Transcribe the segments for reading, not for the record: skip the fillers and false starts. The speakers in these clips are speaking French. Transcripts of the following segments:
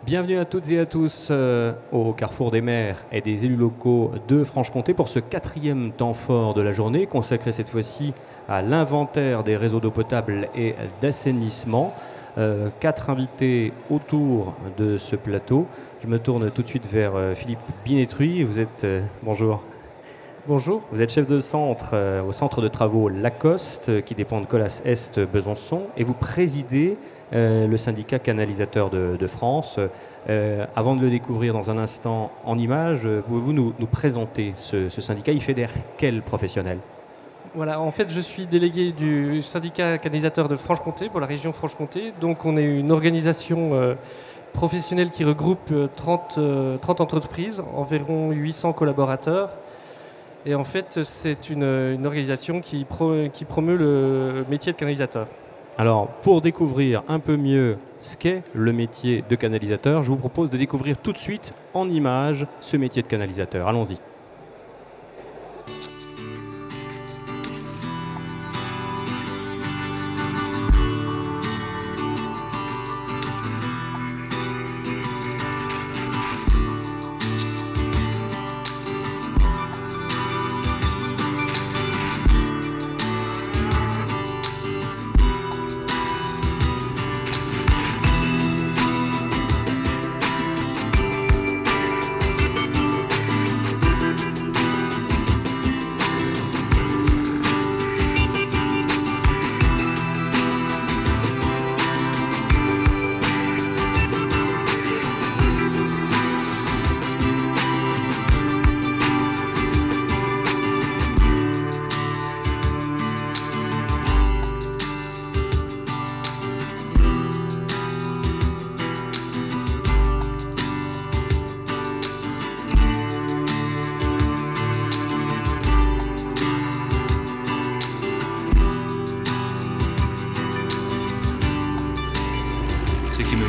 Bienvenue à toutes et à tous au Carrefour des maires et des élus locaux de Franche-Comté pour ce 4e temps fort de la journée, consacré cette fois-ci à l'inventaire des réseaux d'eau potable et d'assainissement. 4 invités autour de ce plateau. Je me tourne tout de suite vers Philippe Binetruy. Vous êtes... bonjour. Bonjour. Vous êtes chef de centre au centre de travaux Lacoste, qui dépend de Colas Est Besançon, et vous présidez le syndicat canalisateur de France. Avant de le découvrir dans un instant en images, pouvez-vous nous présenter ce syndicat? Il fédère quels professionnels? Voilà, en fait, je suis délégué du syndicat canalisateur de Franche-Comté pour la région Franche-Comté. Donc, on est une organisation professionnelle qui regroupe 30 entreprises, environ 800 collaborateurs. Et en fait, c'est une organisation qui promeut le métier de canalisateur. Alors, pour découvrir un peu mieux ce qu'est le métier de canalisateur, je vous propose de découvrir tout de suite en images ce métier de canalisateur. Allons-y.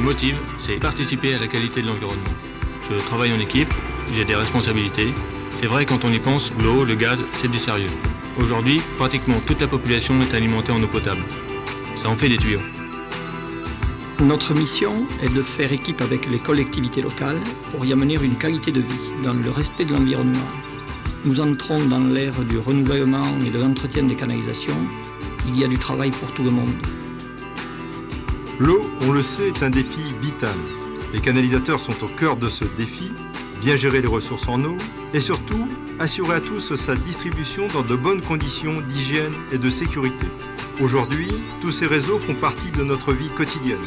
Motive, c'est participer à la qualité de l'environnement. Je travaille en équipe, j'ai des responsabilités. C'est vrai, quand on y pense, l'eau, le gaz, c'est du sérieux. Aujourd'hui, pratiquement toute la population est alimentée en eau potable. Ça en fait des tuyaux. Notre mission est de faire équipe avec les collectivités locales pour y amener une qualité de vie dans le respect de l'environnement. Nous entrons dans l'ère du renouvellement et de l'entretien des canalisations. Il y a du travail pour tout le monde. L'eau, on le sait, est un défi vital. Les canalisateurs sont au cœur de ce défi, bien gérer les ressources en eau et surtout assurer à tous sa distribution dans de bonnes conditions d'hygiène et de sécurité. Aujourd'hui, tous ces réseaux font partie de notre vie quotidienne.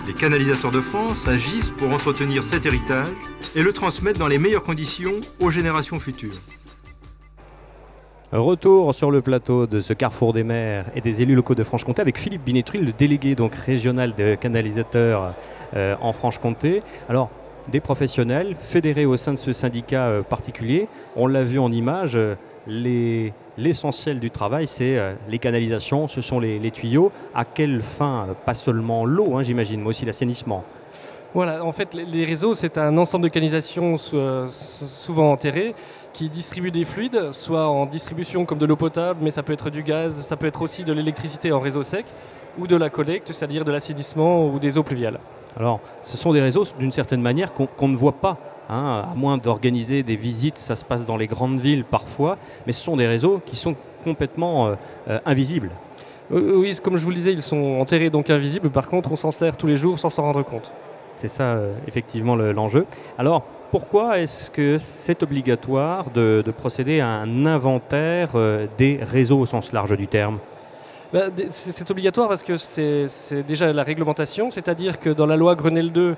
Les canalisateurs de France agissent pour entretenir cet héritage et le transmettre dans les meilleures conditions aux générations futures. Retour sur le plateau de ce Carrefour des maires et des élus locaux de Franche-Comté avec Philippe Binetruy, le délégué donc régional des canalisateurs en Franche-Comté. Alors, des professionnels fédérés au sein de ce syndicat particulier, on l'a vu en image, l'essentiel du travail, c'est les canalisations, ce sont les tuyaux. À quelle fin? Pas seulement l'eau, hein, j'imagine, mais aussi l'assainissement. Voilà, en fait, les réseaux, c'est un ensemble de canalisations souvent enterrées qui distribuent des fluides, soit en distribution comme de l'eau potable, mais ça peut être du gaz, ça peut être aussi de l'électricité en réseau sec, ou de la collecte, c'est-à-dire de l'assainissement ou des eaux pluviales. Alors, ce sont des réseaux, d'une certaine manière, qu'on ne voit pas, hein, à moins d'organiser des visites, ça se passe dans les grandes villes parfois, mais ce sont des réseaux qui sont complètement invisibles. Oui, comme je vous le disais, ils sont enterrés, donc invisibles. Par contre, on s'en sert tous les jours sans s'en rendre compte. C'est ça, effectivement, l'enjeu. Alors, pourquoi est-ce que c'est obligatoire de procéder à un inventaire des réseaux au sens large du terme? C'est obligatoire parce que c'est déjà la réglementation, c'est-à-dire que dans la loi Grenelle 2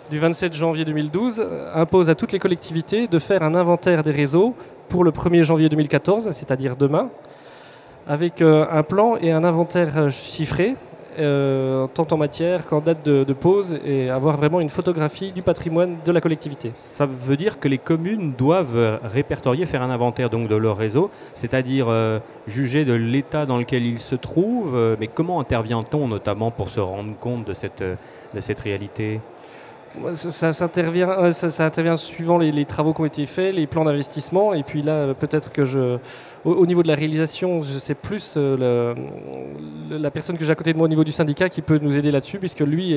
du 27 janvier 2012, impose à toutes les collectivités de faire un inventaire des réseaux pour le 1er janvier 2014, c'est-à-dire demain, avec un plan et un inventaire chiffré, tant en matière qu'en date de pose, et avoir vraiment une photographie du patrimoine de la collectivité. Ça veut dire que les communes doivent répertorier, faire un inventaire donc de leur réseau, c'est-à-dire juger de l'état dans lequel ils se trouvent. Mais comment intervient-on notamment pour se rendre compte de cette réalité ? Ça intervient suivant les travaux qui ont été faits, les plans d'investissement. Et puis là, peut-être que au niveau de la réalisation, je sais plus la personne que j'ai à côté de moi au niveau du syndicat qui peut nous aider là-dessus, puisque lui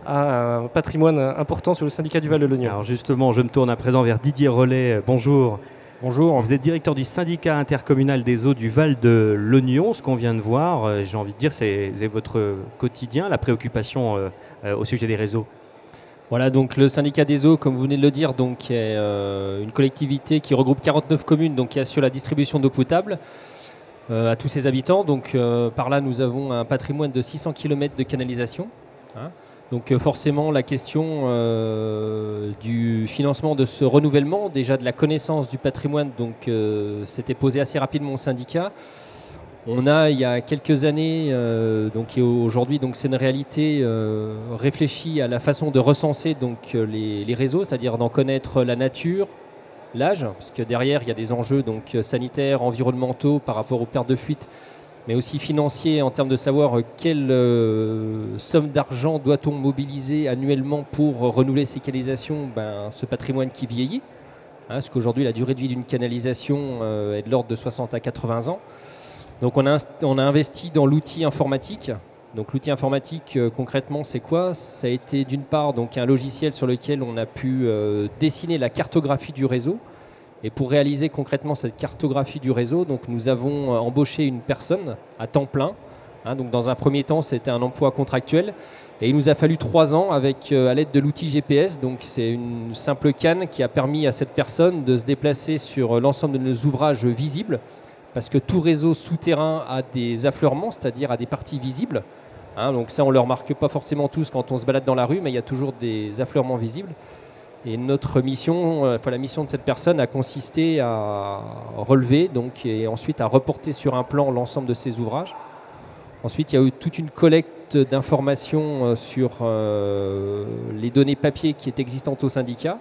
a un patrimoine important sur le syndicat du Val de Lognon. Alors justement, je me tourne à présent vers Didier Rollet. Bonjour. Bonjour. Vous êtes directeur du syndicat intercommunal des eaux du Val de Lognon. Ce qu'on vient de voir, j'ai envie de dire, c'est votre quotidien, la préoccupation au sujet des réseaux. Voilà, donc le syndicat des eaux, comme vous venez de le dire, donc, est une collectivité qui regroupe 49 communes, donc qui assure la distribution d'eau potable à tous ses habitants. Donc par là, nous avons un patrimoine de 600 km de canalisation. Hein. Donc forcément, la question du financement de ce renouvellement, déjà de la connaissance du patrimoine, donc s'était posée assez rapidement au syndicat. On a, il y a quelques années, et aujourd'hui, donc c'est une réalité, réfléchi à la façon de recenser donc, les réseaux, c'est-à-dire d'en connaître la nature, l'âge, parce que derrière, il y a des enjeux donc, sanitaires, environnementaux par rapport aux pertes de fuite, mais aussi financiers en termes de savoir quelle somme d'argent doit-on mobiliser annuellement pour renouveler ces canalisations, ce patrimoine qui vieillit, hein, parce qu'aujourd'hui, la durée de vie d'une canalisation est de l'ordre de 60 à 80 ans. Donc on a investi dans l'outil informatique. Donc l'outil informatique concrètement c'est quoi? Ça a été d'une part donc, un logiciel sur lequel on a pu dessiner la cartographie du réseau. Et pour réaliser concrètement cette cartographie du réseau, donc, nous avons embauché une personne à temps plein. Hein, donc dans un premier temps c'était un emploi contractuel. Et il nous a fallu 3 ans avec, à l'aide de l'outil GPS. Donc c'est une simple canne qui a permis à cette personne de se déplacer sur l'ensemble de nos ouvrages visibles. Parce que tout réseau souterrain a des affleurements, c'est-à-dire a des parties visibles. Hein, donc ça, on ne le remarque pas forcément tous quand on se balade dans la rue, mais il y a toujours des affleurements visibles. Et notre mission, la mission de cette personne a consisté à relever donc, et ensuite à reporter sur un plan l'ensemble de ces ouvrages. Ensuite, il y a eu toute une collecte d'informations sur les données papier qui est existantes au syndicat,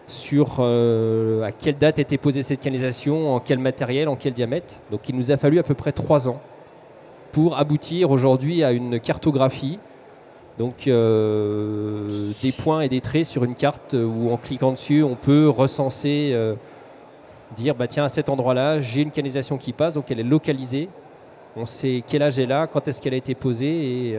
sur à quelle date était posée cette canalisation, en quel matériel, en quel diamètre. Donc il nous a fallu à peu près 3 ans pour aboutir aujourd'hui à une cartographie, donc des points et des traits sur une carte où en cliquant dessus on peut recenser, dire tiens à cet endroit-là j'ai une canalisation qui passe, donc elle est localisée, on sait quel âge elle a, quand est-ce qu'elle a été posée et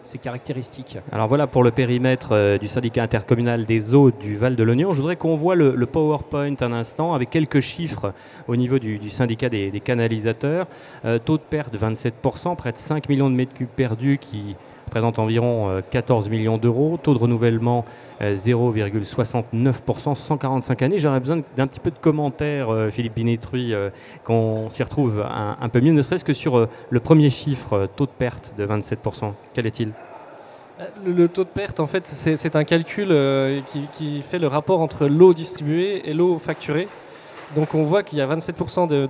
ses caractéristiques. Alors voilà pour le périmètre du syndicat intercommunal des eaux du Val de Lognon. Je voudrais qu'on voit le PowerPoint un instant avec quelques chiffres au niveau du syndicat des canalisateurs. Taux de perte 27%, près de 5 millions de mètres cubes perdus qui représente environ 14 millions d'euros. Taux de renouvellement 0,69%, 145 années. J'aurais besoin d'un petit peu de commentaires, Philippe Binetruy, qu'on s'y retrouve un peu mieux, ne serait-ce que sur le premier chiffre, taux de perte de 27%. Quel est-il ? Le taux de perte, en fait, c'est un calcul qui fait le rapport entre l'eau distribuée et l'eau facturée. Donc on voit qu'il y a 27%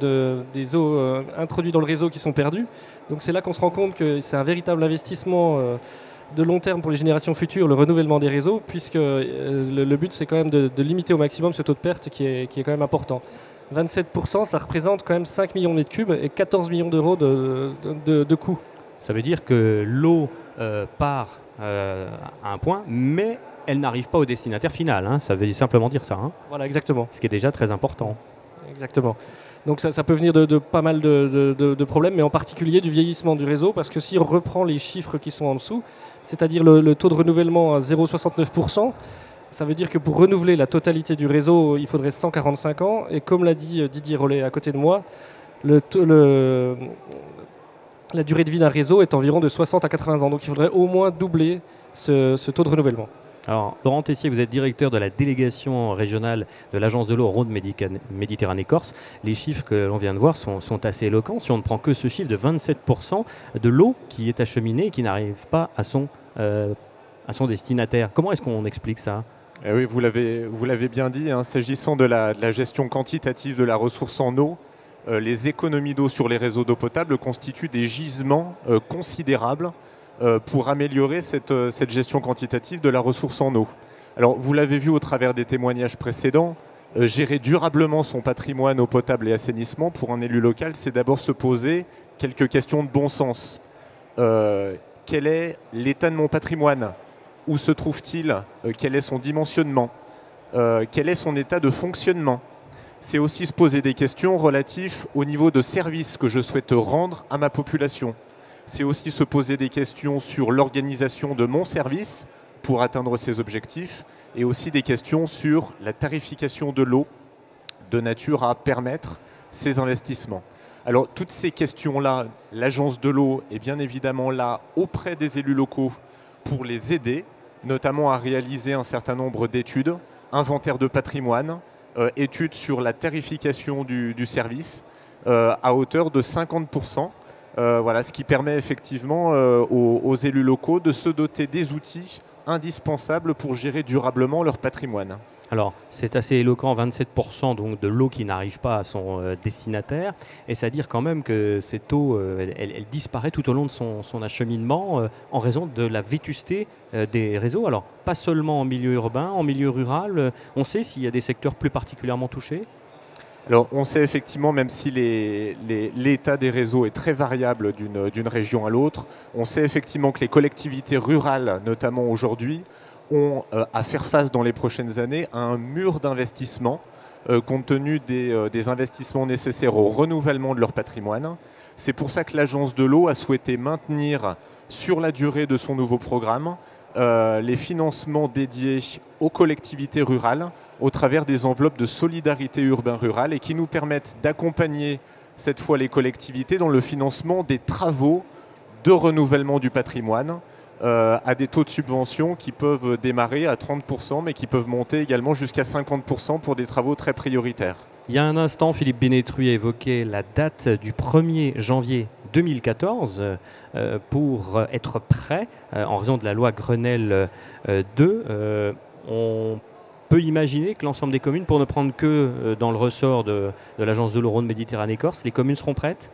des eaux introduites dans le réseau qui sont perdues. Donc c'est là qu'on se rend compte que c'est un véritable investissement de long terme pour les générations futures, le renouvellement des réseaux, puisque le but c'est quand même de limiter au maximum ce taux de perte qui est quand même important. 27%, ça représente quand même 5 millions de mètres cubes et 14 millions d'euros de coûts. Ça veut dire que l'eau part à un point, mais elle n'arrive pas au destinataire final. Hein. Ça veut simplement dire ça. Hein. Voilà, exactement. Ce qui est déjà très important. Exactement. Donc ça peut venir de pas mal de problèmes, mais en particulier du vieillissement du réseau, parce que si on reprend les chiffres qui sont en dessous, c'est-à-dire le taux de renouvellement à 0,69%, ça veut dire que pour renouveler la totalité du réseau, il faudrait 145 ans. Et comme l'a dit Didier Rollet à côté de moi, la durée de vie d'un réseau est environ de 60 à 80 ans. Donc il faudrait au moins doubler ce taux de renouvellement. Alors, Laurent Tessier, vous êtes directeur de la délégation régionale de l'Agence de l'eau Rhône-Méditerranée-Corse. Les chiffres que l'on vient de voir sont assez éloquents. Si on ne prend que ce chiffre de 27% de l'eau qui est acheminée et qui n'arrive pas à son destinataire. Comment est-ce qu'on explique ça ? Eh oui, vous l'avez bien dit, hein, s'agissant de la gestion quantitative de la ressource en eau, les économies d'eau sur les réseaux d'eau potable constituent des gisements considérables pour améliorer cette gestion quantitative de la ressource en eau. Alors, vous l'avez vu au travers des témoignages précédents, gérer durablement son patrimoine eau potable et assainissement, pour un élu local, c'est d'abord se poser quelques questions de bon sens. Quel est l'état de mon patrimoine ? Où se trouve-t-il? Quel est son dimensionnement? Quel est son état de fonctionnement? C'est aussi se poser des questions relatives au niveau de service que je souhaite rendre à ma population. C'est aussi se poser des questions sur l'organisation de mon service pour atteindre ces objectifs et aussi des questions sur la tarification de l'eau de nature à permettre ces investissements. Alors toutes ces questions-là, l'agence de l'eau est bien évidemment là auprès des élus locaux pour les aider, notamment à réaliser un certain nombre d'études, inventaire de patrimoine, études sur la tarification du service à hauteur de 50%. Voilà, ce qui permet effectivement aux élus locaux de se doter des outils indispensables pour gérer durablement leur patrimoine. Alors, c'est assez éloquent, 27% donc, de l'eau qui n'arrive pas à son destinataire. Et c'est-à-dire quand même que cette eau, elle disparaît tout au long de son acheminement en raison de la vétusté des réseaux. Alors, pas seulement en milieu urbain, en milieu rural. On sait s'il y a des secteurs plus particulièrement touchés? Alors, on sait effectivement, même si l'état des réseaux est très variable d'une région à l'autre, on sait effectivement que les collectivités rurales, notamment aujourd'hui, ont à faire face dans les prochaines années à un mur d'investissement compte tenu des investissements nécessaires au renouvellement de leur patrimoine. C'est pour ça que l'Agence de l'eau a souhaité maintenir sur la durée de son nouveau programme les financements dédiés aux collectivités rurales au travers des enveloppes de solidarité urbain-rural et qui nous permettent d'accompagner cette fois les collectivités dans le financement des travaux de renouvellement du patrimoine à des taux de subvention qui peuvent démarrer à 30% mais qui peuvent monter également jusqu'à 50% pour des travaux très prioritaires. Il y a un instant, Philippe Binetruy a évoqué la date du 1er janvier 2014 pour être prêt en raison de la loi Grenelle 2. On peut imaginer que l'ensemble des communes, pour ne prendre que dans le ressort de l'agence de l'eau Rhône-Méditerranée-Corse, les communes seront prêtes?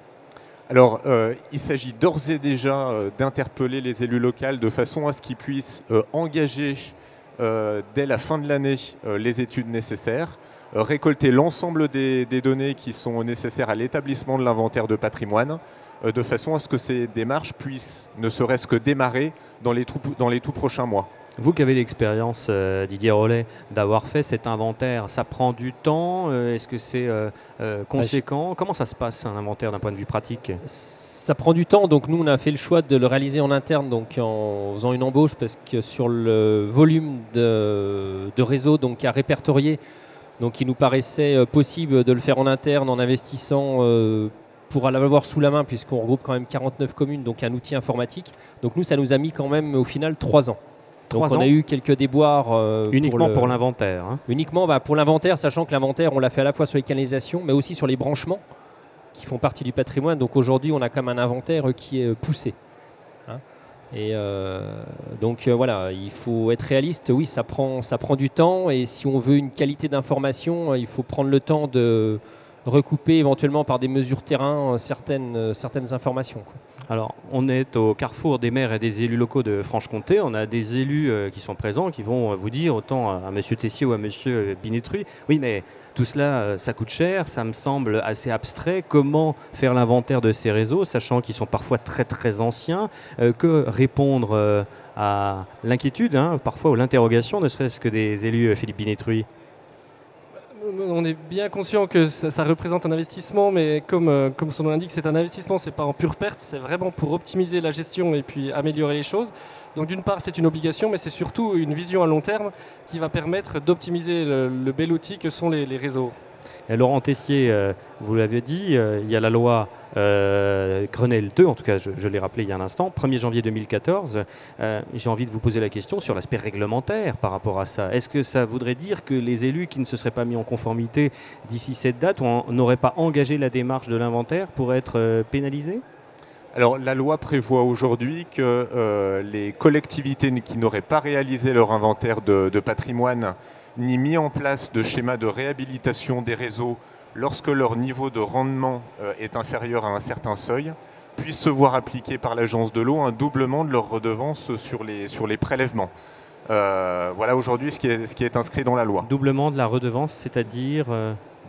Alors, il s'agit d'ores et déjà d'interpeller les élus locaux de façon à ce qu'ils puissent engager dès la fin de l'année les études nécessaires, récolter l'ensemble des données qui sont nécessaires à l'établissement de l'inventaire de patrimoine, de façon à ce que ces démarches puissent ne serait-ce que démarrer dans les tout prochains mois. Vous qui avez l'expérience, Didier Rollet, d'avoir fait cet inventaire, ça prend du temps? Est-ce que c'est conséquent? Comment ça se passe un inventaire d'un point de vue pratique? Ça prend du temps, donc nous on a fait le choix de le réaliser en interne, donc en faisant une embauche, parce que sur le volume de réseau donc à répertorier, donc il nous paraissait possible de le faire en interne en investissant pour l'avoir sous la main, puisqu'on regroupe quand même 49 communes, donc un outil informatique. Donc nous ça nous a mis quand même au final 3 ans. Donc on a eu quelques déboires. Uniquement pour l'inventaire, hein. Uniquement pour l'inventaire, sachant que l'inventaire, on l'a fait à la fois sur les canalisations, mais aussi sur les branchements qui font partie du patrimoine. Donc aujourd'hui, on a quand même un inventaire qui est poussé. Hein. Et donc voilà, il faut être réaliste. Oui, ça prend du temps. Et si on veut une qualité d'information, il faut prendre le temps de recouper éventuellement par des mesures terrain certaines informations, quoi. Alors, on est au carrefour des maires et des élus locaux de Franche-Comté. On a des élus qui sont présents, qui vont vous dire, autant à M. Tessier ou à M. Binetruy, oui, mais tout cela, ça coûte cher, ça me semble assez abstrait. Comment faire l'inventaire de ces réseaux, sachant qu'ils sont parfois très très anciens? Que répondre à l'inquiétude, hein, parfois, ou l'interrogation, ne serait-ce que des élus, Philippe Binetruy? On est bien conscient que ça représente un investissement, mais comme son nom l'indique, c'est un investissement, c'est pas en pure perte, c'est vraiment pour optimiser la gestion et puis améliorer les choses. Donc d'une part, c'est une obligation, mais c'est surtout une vision à long terme qui va permettre d'optimiser le bel outil que sont les réseaux. Et Laurent Tessier, vous l'avez dit, il y a la loi Grenelle 2, en tout cas je l'ai rappelé il y a un instant, 1er janvier 2014. J'ai envie de vous poser la question sur l'aspect réglementaire par rapport à ça. Est-ce que ça voudrait dire que les élus qui ne se seraient pas mis en conformité d'ici cette date n'auraient pas engagé la démarche de l'inventaire pour être pénalisés? Alors la loi prévoit aujourd'hui que les collectivités qui n'auraient pas réalisé leur inventaire de patrimoine ni mis en place de schéma de réhabilitation des réseaux lorsque leur niveau de rendement est inférieur à un certain seuil, puissent se voir appliquer par l'agence de l'eau un doublement de leur redevance sur les prélèvements. Voilà aujourd'hui ce qui est inscrit dans la loi. Doublement de la redevance, c'est-à-dire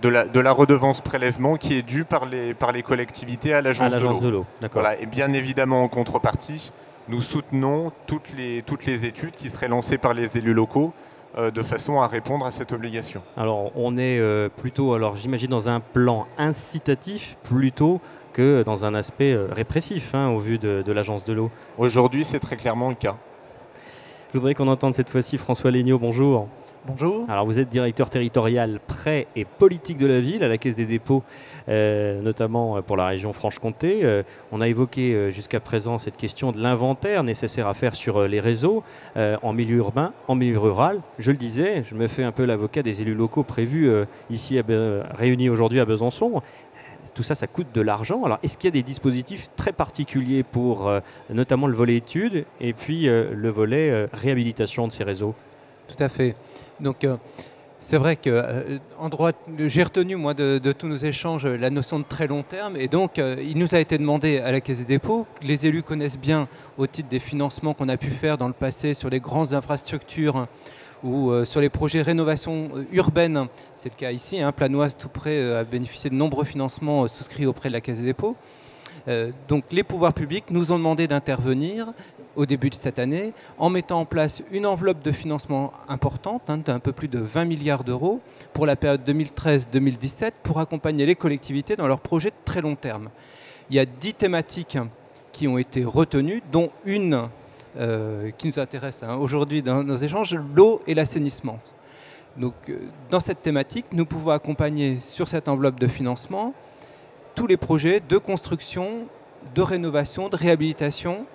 de la redevance prélèvement qui est due par les collectivités à l'agence de l'eau. D'accord. Voilà. Et bien évidemment en contrepartie, nous soutenons toutes les études qui seraient lancées par les élus locaux de façon à répondre à cette obligation. Alors on est plutôt, alors j'imagine, dans un plan incitatif plutôt que dans un aspect répressif au vu de l'Agence de l'eau. Aujourd'hui, c'est très clairement le cas. Je voudrais qu'on entende cette fois-ci François Legnaud, bonjour. Bonjour. Alors vous êtes directeur territorial prêt et politique de la ville à la Caisse des dépôts, notamment pour la région Franche-Comté. On a évoqué jusqu'à présent cette question de l'inventaire nécessaire à faire sur les réseaux en milieu urbain, en milieu rural. Je le disais, je me fais un peu l'avocat des élus locaux prévus ici réunis aujourd'hui à Besançon. Tout ça, ça coûte de l'argent. Alors, est-ce qu'il y a des dispositifs très particuliers pour notamment le volet études et puis le volet réhabilitation de ces réseaux ? Tout à fait. Donc, c'est vrai que en droit, j'ai retenu, moi, de tous nos échanges, la notion de très long terme. Et donc, il nous a été demandé à la Caisse des dépôts, que les élus connaissent bien au titre des financements qu'on a pu faire dans le passé sur les grandes infrastructures ou sur les projets de rénovation urbaine. C'est le cas ici. Planoise, tout près, a bénéficié de nombreux financements souscrits auprès de la Caisse des dépôts. Donc, les pouvoirs publics nous ont demandé d'intervenir au début de cette année, en mettant en place une enveloppe de financement importante, d'un peu plus de 20 milliards d'euros, pour la période 2013-2017, pour accompagner les collectivités dans leurs projets de très long terme. Il y a 10 thématiques qui ont été retenues, dont une qui nous intéresse aujourd'hui dans nos échanges, l'eau et l'assainissement. Donc, dans cette thématique, nous pouvons accompagner sur cette enveloppe de financement tous les projets de construction, de rénovation, de réhabilitation,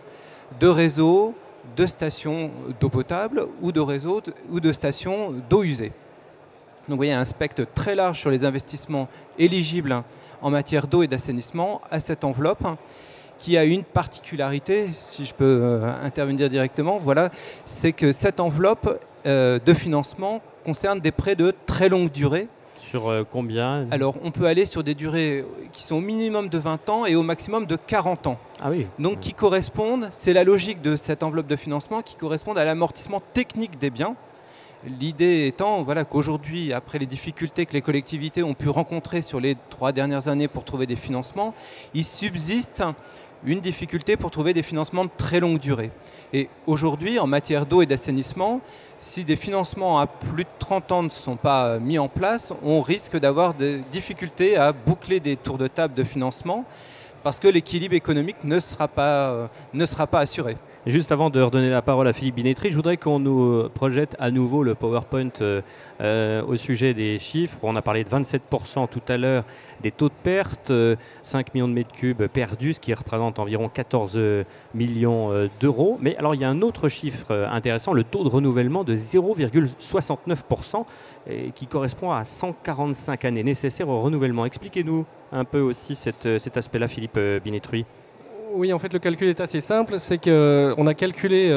de réseaux, de stations d'eau potable ou de réseaux ou de stations d'eau usée. Donc vous voyez un spectre très large sur les investissements éligibles en matière d'eau et d'assainissement à cette enveloppe qui a une particularité, si je peux intervenir directement, voilà, c'est que cette enveloppe de financement concerne des prêts de très longue durée. Sur combien ? Alors, on peut aller sur des durées qui sont au minimum de 20 ans et au maximum de 40 ans. Ah oui. Donc, qui correspondent, c'est la logique de cette enveloppe de financement qui correspond à l'amortissement technique des biens. L'idée étant qu'aujourd'hui, après les difficultés que les collectivités ont pu rencontrer sur les 3 dernières années pour trouver des financements, il subsiste une difficulté pour trouver des financements de très longue durée. Et aujourd'hui, en matière d'eau et d'assainissement, si des financements à plus de 30 ans ne sont pas mis en place, on risque d'avoir des difficultés à boucler des tours de table de financement parce que l'équilibre économique ne sera pas assuré. Et juste avant de redonner la parole à Philippe Binetri, je voudrais qu'on nous projette à nouveau le PowerPoint au sujet des chiffres. On a parlé de 27% tout à l'heure des taux de perte, 5 millions de mètres cubes perdus, ce qui représente environ 14 millions d'euros. Mais alors il y a un autre chiffre intéressant, le taux de renouvellement de 0,69% qui correspond à 145 années nécessaires au renouvellement. Expliquez-nous un peu aussi cet aspect-là, Philippe Binetri. Oui, en fait, le calcul est assez simple. C'est qu'on a calculé,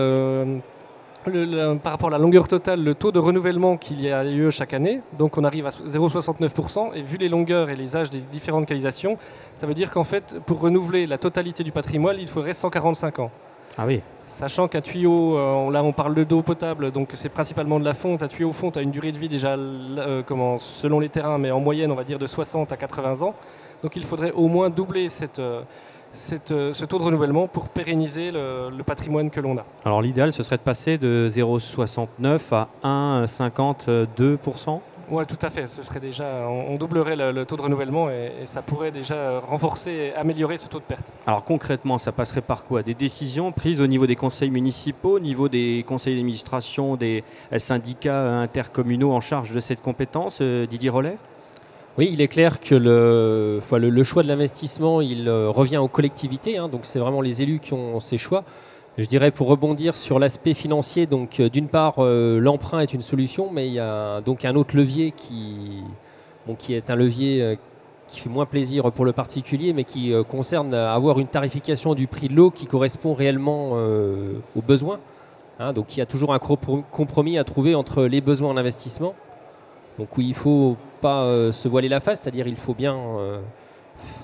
par rapport à la longueur totale, le taux de renouvellement qu'il y a lieu chaque année. Donc, on arrive à 0,69%. Et vu les longueurs et les âges des différentes localisations, ça veut dire qu'en fait, pour renouveler la totalité du patrimoine, il faudrait 145 ans. Ah oui. Sachant qu'un tuyau, là on parle d'eau potable, donc c'est principalement de la fonte. Un tuyau fonte a une durée de vie déjà, selon les terrains, mais en moyenne, on va dire de 60 à 80 ans. Donc, il faudrait au moins doubler ce taux de renouvellement pour pérenniser le patrimoine que l'on a. Alors l'idéal, ce serait de passer de 0,69 à 1,52%. Oui, tout à fait. Ce serait déjà, on doublerait le taux de renouvellement et ça pourrait déjà renforcer et améliorer ce taux de perte. Alors concrètement, ça passerait par quoi ? Des décisions prises au niveau des conseils municipaux, au niveau des conseils d'administration, des syndicats intercommunaux en charge de cette compétence, Didier Rollet ? Oui, il est clair que le choix de l'investissement, il revient aux collectivités, donc c'est vraiment les élus qui ont ces choix. Je dirais pour rebondir sur l'aspect financier, donc d'une part l'emprunt est une solution, mais il y a donc un autre levier qui est un levier qui fait moins plaisir pour le particulier, mais qui concerne avoir une tarification du prix de l'eau qui correspond réellement aux besoins. Donc il y a toujours un compromis à trouver entre les besoins en investissement. Donc oui, il ne faut pas se voiler la face, c'est-à-dire il faut bien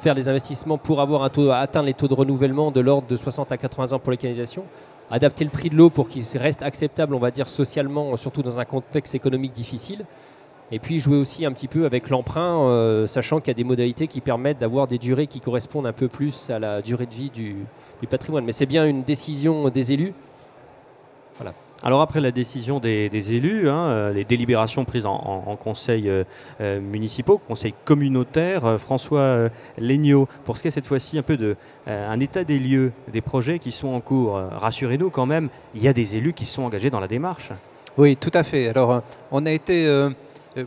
faire des investissements pour atteindre les taux de renouvellement de l'ordre de 60 à 80 ans pour les canalisations, adapter le prix de l'eau pour qu'il reste acceptable, on va dire, socialement, surtout dans un contexte économique difficile, Et puis jouer aussi un petit peu avec l'emprunt, sachant qu'il y a des modalités qui permettent d'avoir des durées qui correspondent un peu plus à la durée de vie du patrimoine. Mais c'est bien une décision des élus. Voilà. Alors après la décision des élus, les délibérations prises en conseils municipaux, conseils communautaires, François Legnaud, pour ce qui est cette fois-ci un peu un état des lieux des projets qui sont en cours, rassurez-nous quand même, il y a des élus qui sont engagés dans la démarche. Oui, tout à fait. Alors on a été...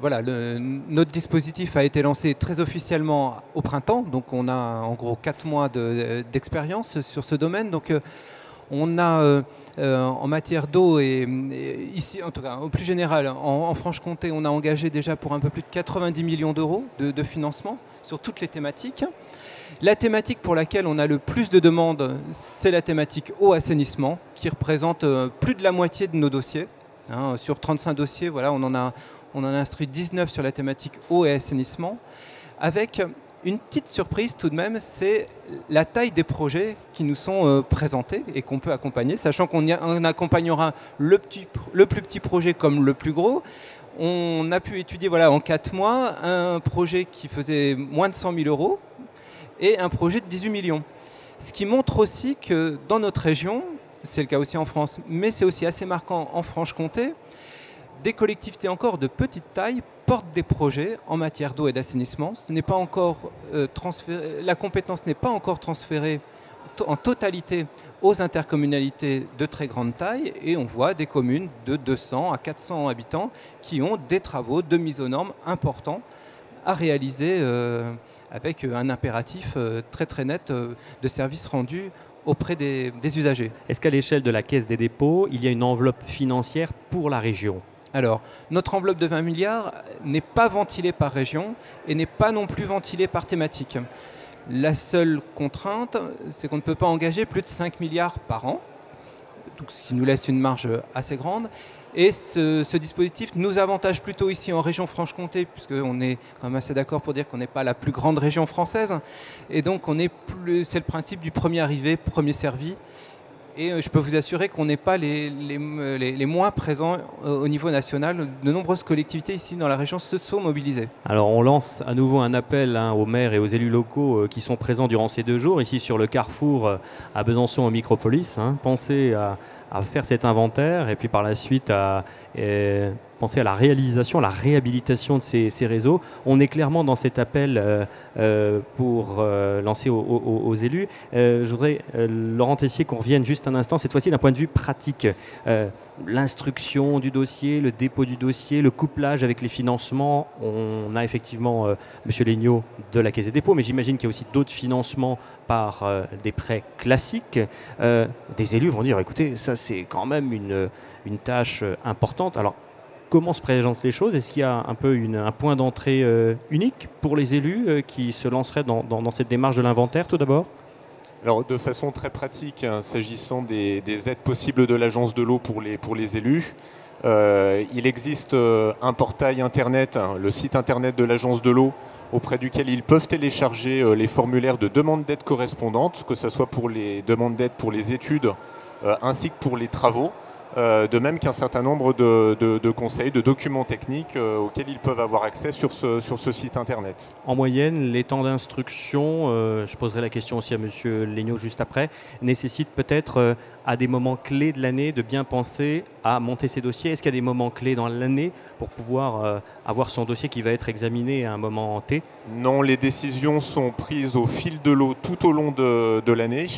voilà, notre dispositif a été lancé très officiellement au printemps, donc on a en gros 4 mois d'expérience sur ce domaine. Donc on a en matière d'eau et ici, en tout cas au plus général, en Franche-Comté, on a engagé déjà pour un peu plus de 90 millions d'euros de financement sur toutes les thématiques. La thématique pour laquelle on a le plus de demandes, c'est la thématique eau-assainissement, qui représente plus de la moitié de nos dossiers. Sur 35 dossiers, voilà, on en a instruit 19 sur la thématique eau et assainissement, avec une petite surprise tout de même, c'est la taille des projets qui nous sont présentés et qu'on peut accompagner, sachant qu'on accompagnera le plus petit projet comme le plus gros. On a pu étudier en 4 mois un projet qui faisait moins de 100 000 euros et un projet de 18 millions. Ce qui montre aussi que dans notre région, c'est le cas aussi en France, mais c'est aussi assez marquant en Franche-Comté, des collectivités encore de petite taille portent des projets en matière d'eau et d'assainissement. Ce n'est pas encore la compétence n'est pas encore transférée en totalité aux intercommunalités de très grande taille et on voit des communes de 200 à 400 habitants qui ont des travaux de mise aux normes importants à réaliser avec un impératif très très net de services rendus auprès des usagers. Est-ce qu'à l'échelle de la Caisse des dépôts, il y a une enveloppe financière pour la région ? Alors, notre enveloppe de 20 milliards n'est pas ventilée par région et n'est pas non plus ventilée par thématique. La seule contrainte, c'est qu'on ne peut pas engager plus de 5 milliards par an, donc ce qui nous laisse une marge assez grande. Et ce dispositif nous avantage plutôt ici en région Franche-Comté, puisqu'on est quand même assez d'accord pour dire qu'on n'est pas la plus grande région française. Et donc, c'est le principe du premier arrivé, premier servi. Et je peux vous assurer qu'on n'est pas les moins présents au niveau national. De nombreuses collectivités ici dans la région se sont mobilisées. Alors on lance à nouveau un appel aux maires et aux élus locaux qui sont présents durant ces 2 jours, ici sur le carrefour à Besançon, au Micropolis. Pensez à faire cet inventaire et puis par la suite à penser à la réalisation, à la réhabilitation de ces réseaux. On est clairement dans cet appel pour lancer aux élus. Je voudrais, Laurent Tessier, qu'on revienne juste un instant, cette fois-ci d'un point de vue pratique. L'instruction du dossier, le dépôt du dossier, le couplage avec les financements. On a effectivement M. Legnaud de la Caisse des dépôts, mais j'imagine qu'il y a aussi d'autres financements par des prêts classiques. Des élus vont dire, écoutez, ça c'est quand même une tâche importante. Alors, comment se présentent les choses? Est-ce qu'il y a un peu un point d'entrée unique pour les élus qui se lanceraient dans cette démarche de l'inventaire tout d'abord? Alors, de façon très pratique, s'agissant des aides possibles de l'Agence de l'eau pour les élus, il existe un portail internet, le site internet de l'Agence de l'eau, auprès duquel ils peuvent télécharger les formulaires de demande d'aide correspondante, que ce soit pour les demandes d'aide pour les études ainsi que pour les travaux. De même qu'un certain nombre de conseils, de documents techniques auxquels ils peuvent avoir accès sur ce site internet. En moyenne, les temps d'instruction, je poserai la question aussi à M. Legnaud juste après, nécessitent peut-être à des moments clés de l'année de bien penser à monter ces dossiers. Est-ce qu'il y a des moments clés dans l'année pour pouvoir avoir son dossier qui va être examiné à un moment T? Non, les décisions sont prises au fil de l'eau tout au long de l'année.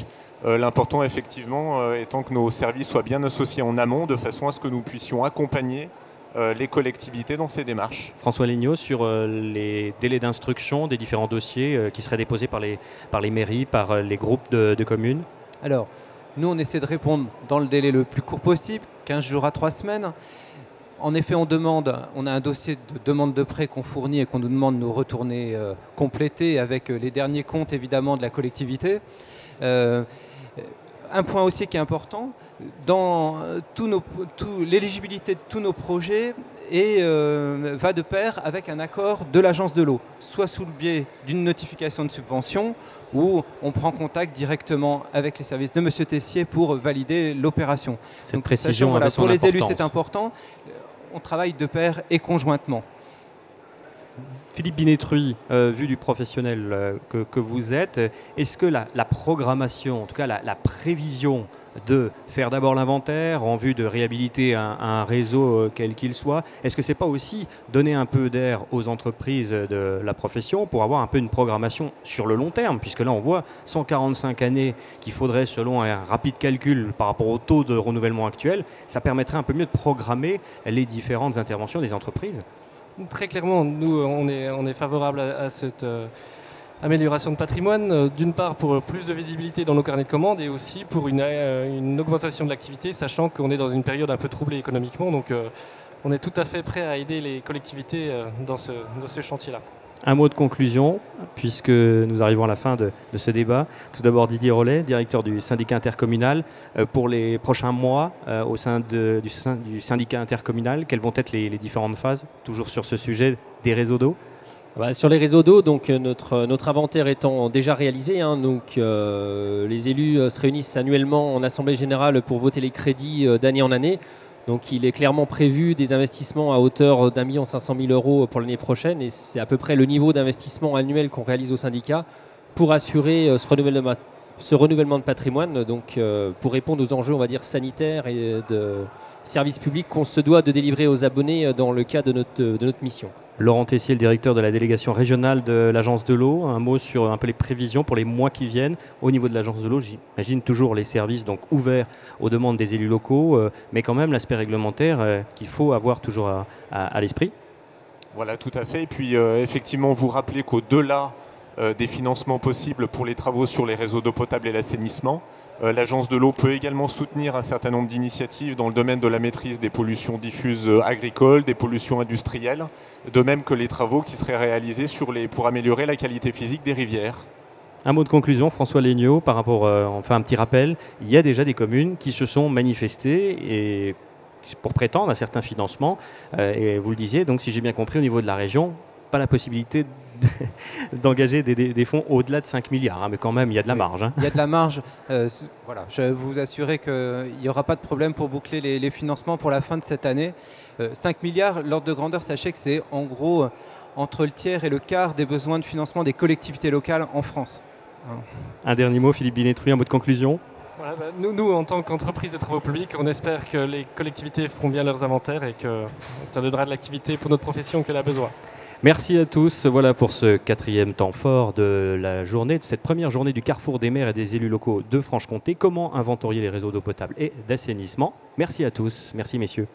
L'important, effectivement, étant que nos services soient bien associés en amont, de façon à ce que nous puissions accompagner les collectivités dans ces démarches. François Legnaud, sur les délais d'instruction des différents dossiers qui seraient déposés par les mairies, par les groupes de communes? Alors, nous, on essaie de répondre dans le délai le plus court possible, 15 jours à 3 semaines. En effet, on a un dossier de demande de prêt qu'on fournit et qu'on nous demande de nous retourner complété avec les derniers comptes, évidemment, de la collectivité. Un point aussi qui est important, dans l'éligibilité de tous nos projets va de pair avec un accord de l'Agence de l'eau, soit sous le biais d'une notification de subvention ou on prend contact directement avec les services de M. Tessier pour valider l'opération. Cette précision, pour les élus, c'est important. On travaille de pair et conjointement. Philippe Binetruy, vu du professionnel que vous êtes, est-ce que la programmation, en tout cas la prévision de faire d'abord l'inventaire en vue de réhabiliter un réseau quel qu'il soit, est-ce que c'est pas aussi donner un peu d'air aux entreprises de la profession pour avoir un peu une programmation sur le long terme, puisque là on voit 145 années qu'il faudrait, selon un rapide calcul par rapport au taux de renouvellement actuel, ça permettrait un peu mieux de programmer les différentes interventions des entreprises? Très clairement, nous, on est favorable à cette amélioration de patrimoine, d'une part pour plus de visibilité dans nos carnets de commandes et aussi pour une augmentation de l'activité, sachant qu'on est dans une période un peu troublée économiquement. Donc on est tout à fait prêt à aider les collectivités dans ce chantier-là. Un mot de conclusion, puisque nous arrivons à la fin de ce débat. Tout d'abord Didier Rollet, directeur du syndicat intercommunal. Pour les prochains mois, au sein du syndicat intercommunal, quelles vont être les différentes phases, toujours sur ce sujet des réseaux d'eau? Sur les réseaux d'eau, donc notre inventaire étant déjà réalisé, donc les élus se réunissent annuellement en assemblée générale pour voter les crédits d'année en année. Donc il est clairement prévu des investissements à hauteur d'1 500 000 € pour l'année prochaine, et c'est à peu près le niveau d'investissement annuel qu'on réalise au syndicat pour assurer ce renouvellement de patrimoine, donc pour répondre aux enjeux, on va dire, sanitaires et de services publics qu'on se doit de délivrer aux abonnés dans le cadre de notre mission. Laurent Tessier, le directeur de la délégation régionale de l'Agence de l'eau, un mot sur un peu les prévisions pour les mois qui viennent au niveau de l'Agence de l'eau. J'imagine toujours les services donc ouverts aux demandes des élus locaux, mais quand même l'aspect réglementaire qu'il faut avoir toujours à l'esprit. Voilà, tout à fait. Et puis effectivement, vous rappelez qu'au-delà des financements possibles pour les travaux sur les réseaux d'eau potable et l'assainissement, l'Agence de l'eau peut également soutenir un certain nombre d'initiatives dans le domaine de la maîtrise des pollutions diffuses agricoles, des pollutions industrielles, de même que les travaux qui seraient réalisés pour améliorer la qualité physique des rivières. Un mot de conclusion, François Legnaud, par rapport, on fait un petit rappel, il y a déjà des communes qui se sont manifestées et pour prétendre à certains financements, et vous le disiez, donc si j'ai bien compris, au niveau de la région, pas la possibilité d'engager des fonds au-delà de 5 milliards, mais quand même il y a de la marge. Il y a de la marge. Voilà, je vais vous assurer qu'il n'y aura pas de problème pour boucler les financements pour la fin de cette année. 5 milliards, l'ordre de grandeur, sachez que c'est en gros entre le tiers et le quart des besoins de financement des collectivités locales en France. Un dernier mot, Philippe Binetruy, un mot de conclusion. Voilà, nous, en tant qu'entreprise de travaux publics, on espère que les collectivités feront bien leurs inventaires et que ça donnera de l'activité pour notre profession qu'elle a besoin. Merci à tous. Voilà pour ce 4e temps fort de la journée, de cette première journée du Carrefour des maires et des élus locaux de Franche-Comté. Comment inventorier les réseaux d'eau potable et d'assainissement? Merci à tous. Merci messieurs.